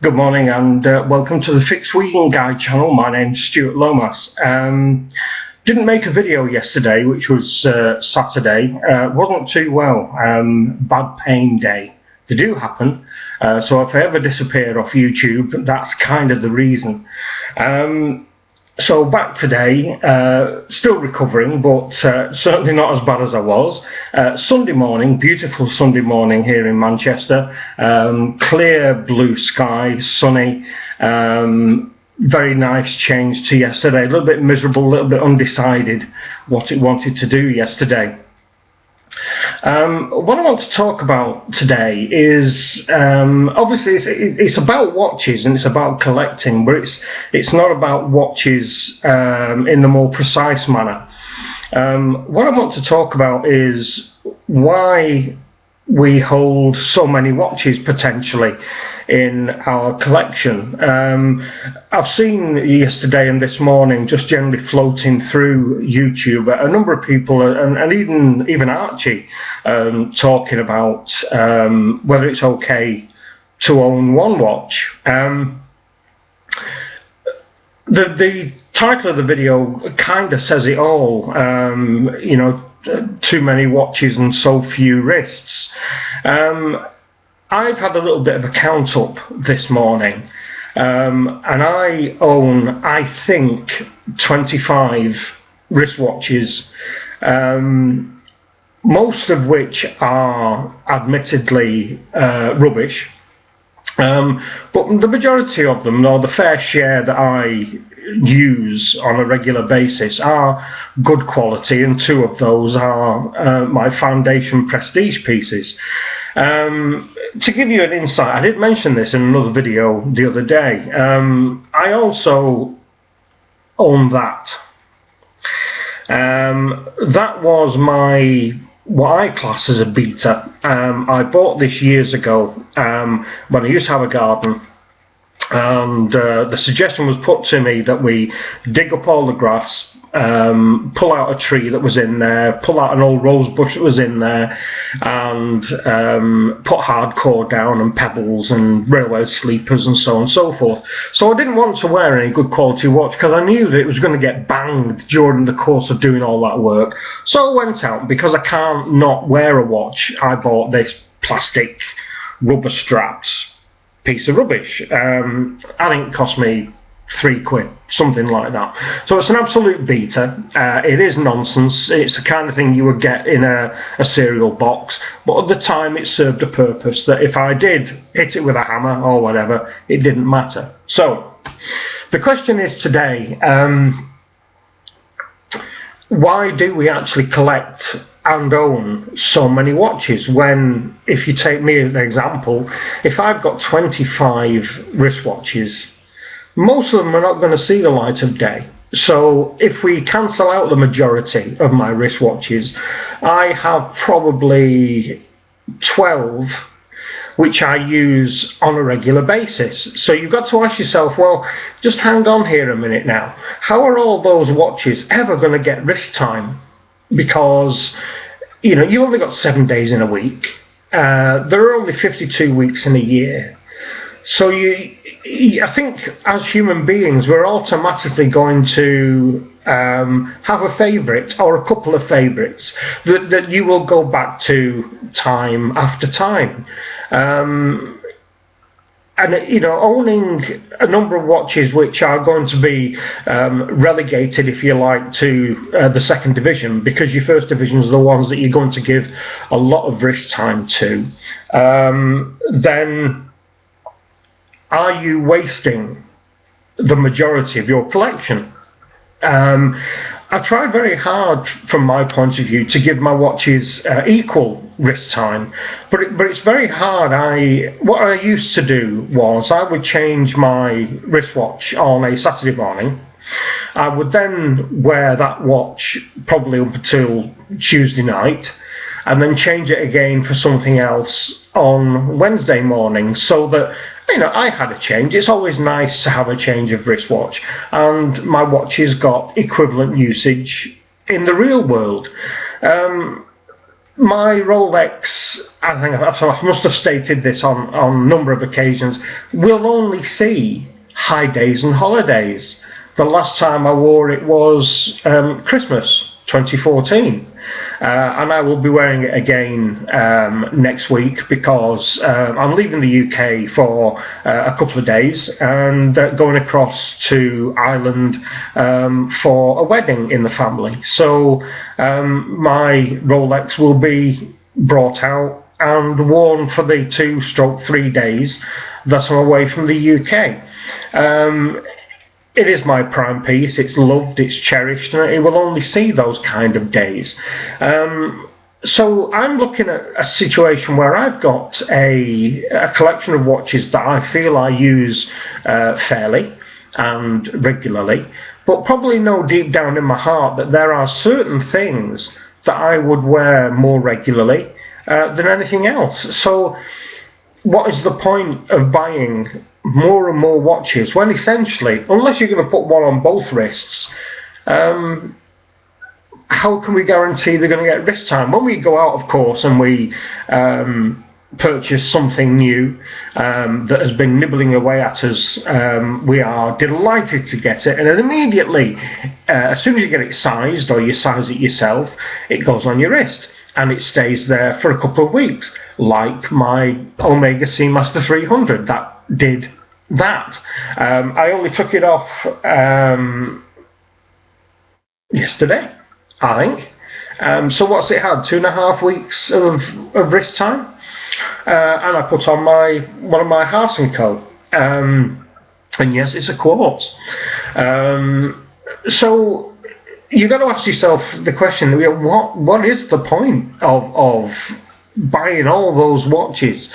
Good morning and welcome to the Fixed Wheeling Guide channel. My name's Stuart Lomas. Didn't make a video yesterday, which was Saturday. Wasn't too well. Bad pain day. They do happen. So if I ever disappear off YouTube, that's kind of the reason. So back today, still recovering, but certainly not as bad as I was. Sunday morning, beautiful Sunday morning here in Manchester. Clear blue sky, sunny. Very nice change to yesterday. A little bit miserable, a little bit undecided what it wanted to do yesterday. What I want to talk about today is obviously it's about watches and it's about collecting, but it's not about watches in the more precise manner. What I want to talk about is why we hold so many watches potentially in our collection. I've seen yesterday and this morning, just generally floating through YouTube, a number of people and even Archie talking about whether it's okay to own one watch. The title of the video kind of says it all. You know, too many watches and so few wrists. I've had a little bit of a count up this morning, and I own, I think, 25 wristwatches, most of which are admittedly rubbish, but the majority of them, or the fair share that I use on a regular basis, are good quality, and two of those are my foundation prestige pieces. To give you an insight, I did mention this in another video the other day. I also own that. That was what I class as a beta. I bought this years ago when I used to have a garden, and the suggestion was put to me that we dig up all the grass, pull out a tree that was in there, pull out an old rose bush that was in there, and put hardcore down and pebbles and railway sleepers and so on and so forth. So I didn't want to wear any good quality watch because I knew that it was going to get banged during the course of doing all that work. So I went out, because I can't not wear a watch, I bought this plastic rubber straps piece of rubbish. I think it cost me £3, something like that. So it's an absolute beta. It is nonsense. It's the kind of thing you would get in a cereal box, but at the time it served a purpose that if I did hit it with a hammer or whatever, it didn't matter. So the question is today, why do we actually collect and own so many watches when, if you take me as an example, if I've got 25 wristwatches, most of them are not going to see the light of day. So if we cancel out the majority of my wristwatches, I have probably 12 which I use on a regular basis. So you've got to ask yourself, well, just hang on here a minute now. How are all those watches ever going to get wrist time? Because, you know, you've only got 7 days in a week. There are only 52 weeks in a year. So I think as human beings, we're automatically going to have a favourite or a couple of favourites that you will go back to time after time. And, you know, owning a number of watches which are going to be relegated, if you like, to the second division, because your first division is the ones that you're going to give a lot of wrist time to, then are you wasting the majority of your collection? I tried very hard, from my point of view, to give my watches equal wrist time, but it's very hard. What I used to do was I would change my wristwatch on a Saturday morning. I would then wear that watch probably up until Tuesday night, and then change it again for something else on Wednesday morning, so that, you know, I had a change. It's always nice to have a change of wristwatch, and my watches got equivalent usage in the real world. my Rolex, I think I must have stated this on a number of occasions, will only see high days and holidays. The last time I wore it was Christmas 2014. And I will be wearing it again next week because I'm leaving the UK for a couple of days and going across to Ireland for a wedding in the family. So my Rolex will be brought out and worn for the 2/3 days that I'm away from the UK. It is my prime piece, it's loved, it's cherished, and it will only see those kind of days. So I'm looking at a situation where I've got a collection of watches that I feel I use fairly and regularly, but probably know deep down in my heart that there are certain things that I would wear more regularly than anything else. So what is the point of buying more and more watches when essentially, unless you're going to put one on both wrists, how can we guarantee they're going to get wrist time? When we go out, of course, and we purchase something new that has been nibbling away at us, we are delighted to get it, and then immediately, as soon as you get it sized or you size it yourself, it goes on your wrist and it stays there for a couple of weeks, like my Omega Seamaster 300 that did that. I only took it off yesterday, I think. So what's it had? 2.5 weeks of wrist time, and I put on one of my Hearts & Co. And yes, it's a quartz. So you've got to ask yourself the question: what is the point of buying all those watches?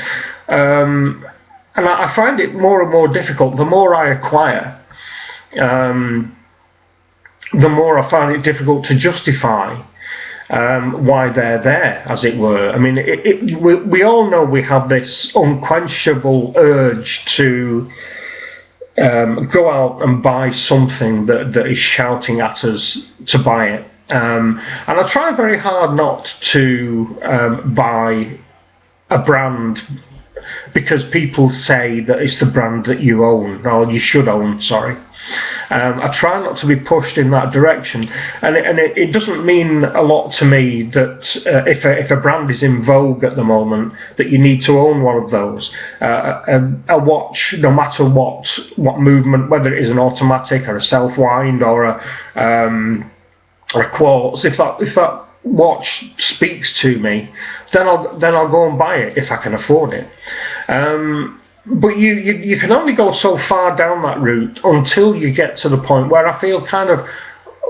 And I find it more and more difficult. The more I acquire, the more I find it difficult to justify why they're there, as it were. I mean, we all know we have this unquenchable urge to go out and buy something that is shouting at us to buy it. And I try very hard not to buy a brand because people say that it's the brand that you own, or you should own, sorry. I try not to be pushed in that direction, and it doesn't mean a lot to me that if a brand is in vogue at the moment, that you need to own one of those. A watch, no matter what movement, whether it is an automatic or a self-wind or a quartz, if that watch speaks to me, then I'll go and buy it if I can afford it. But you can only go so far down that route until you get to the point where I feel kind of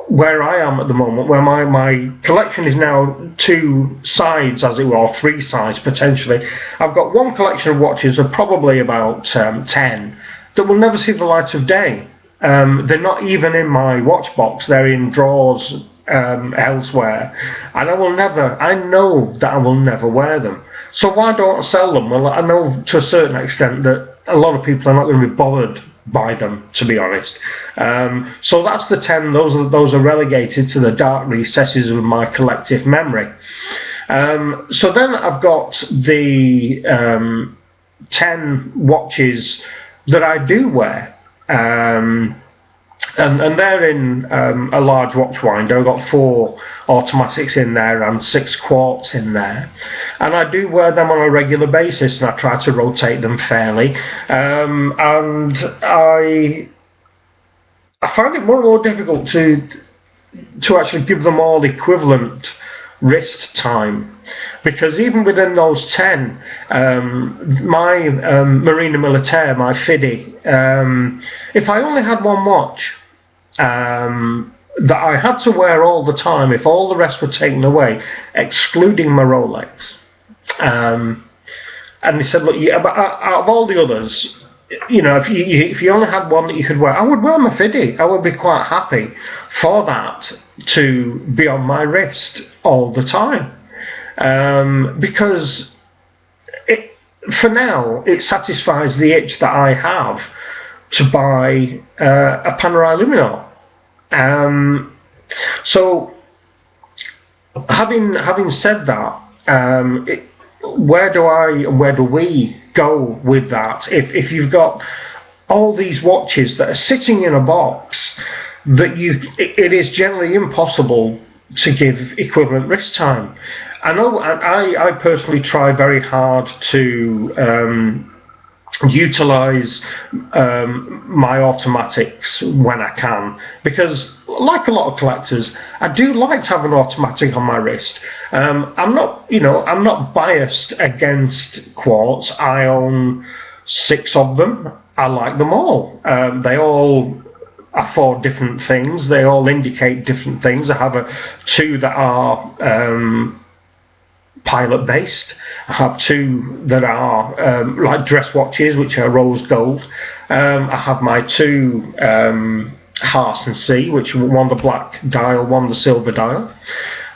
where I am at the moment, where my collection is now 2 sides, as it were, or 3 sides potentially. I've got one collection of watches of probably about 10 that will never see the light of day. They're not even in my watch box, they're in drawers elsewhere, and I know that I will never wear them. So why don't I sell them? Well, I know to a certain extent that a lot of people are not going to be bothered by them, to be honest. So that's the 10. Those are relegated to the dark recesses of my collective memory. So then I've got the 10 watches that I do wear. And they're in a large watch winder. I've got 4 automatics in there and 6 quartz in there, and I do wear them on a regular basis, and I try to rotate them fairly, and I find it more and more difficult to actually give them all equivalent wrist time, because even within those 10, my Marina Militaire, my FIDI, if I only had one watch that I had to wear all the time, if all the rest were taken away, excluding my Rolex, and they said, look, out of all the others, you know, if you only had one that you could wear, I would wear my FIDI. I would be quite happy for that to be on my wrist all the time, because for now it satisfies the itch that I have to buy a Panerai Luminor. So having said that, Where do we go with that? If you've got all these watches that are sitting in a box that it is generally impossible to give equivalent wrist time. I know, I personally try very hard to utilize my automatics when I can, because like a lot of collectors, I do like to have an automatic on my wrist. I'm not biased against quartz. I own 6 of them. I like them all. They all are for different things. They all indicate different things. I have 2 that are pilot based. I have 2 that are like dress watches, which are rose gold. I have my 2 Hearts and Sea, which one the black dial, one the silver dial,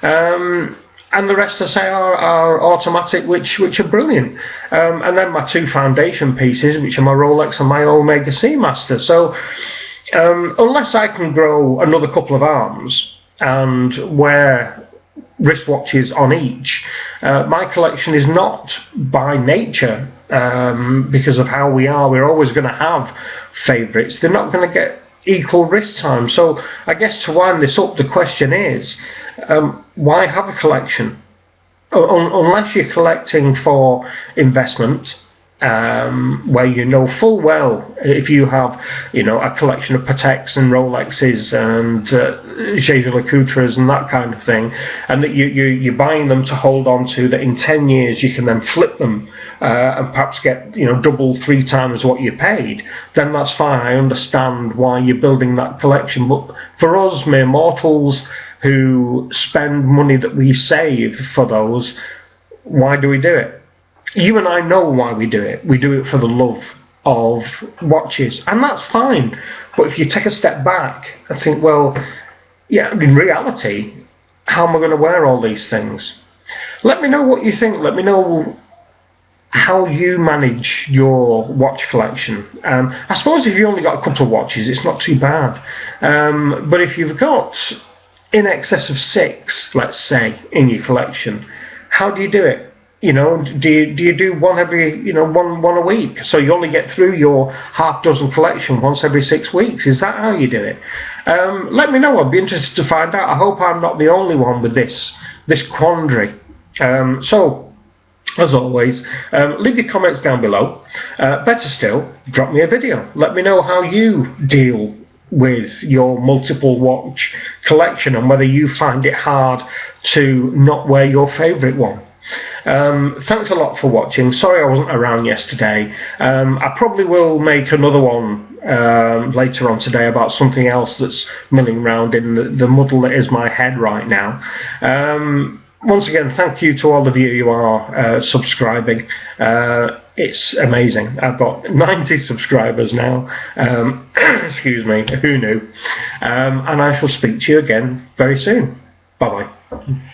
and the rest I say are automatic, which are brilliant. And then my 2 foundation pieces, which are my Rolex and my Omega Seamaster. So unless I can grow another couple of arms and wear wristwatches on each, my collection is not by nature, because of how we are, we're always going to have favourites. They're not going to get equal wrist time. So I guess to wind this up, the question is, why have a collection? Unless you're collecting for investment, where you know full well, if you have a collection of Pateks and Rolexes and Jaeger-LeCoultres and that kind of thing, and that you're buying them to hold on to, that in 10 years you can then flip them and perhaps get double, 3 times what you paid, then that's fine. I understand why you're building that collection. But for us mere mortals who spend money that we save for those, why do we do it? You and I know why we do it. We do it for the love of watches, and that's fine. But if you take a step back and think, well, yeah, in reality, how am I going to wear all these things? Let me know what you think. Let me know how you manage your watch collection. I suppose if you only got a couple of watches, it's not too bad. But if you've got in excess of 6, let's say, in your collection, how do you do it? Do you do one every, one a week? So you only get through your half-dozen collection once every 6 weeks. Is that how you do it? Let me know. I'd be interested to find out. I hope I'm not the only one with this quandary. So, as always, leave your comments down below. Better still, drop me a video. Let me know how you deal with your multiple watch collection and whether you find it hard to not wear your favourite one. Thanks a lot for watching. Sorry I wasn't around yesterday. I probably will make another one later on today about something else that's milling around in the muddle that is my head right now. Once again, thank you to all of you who are subscribing. It's amazing. I've got 90 subscribers now. Excuse me, who knew? And I shall speak to you again very soon. Bye bye.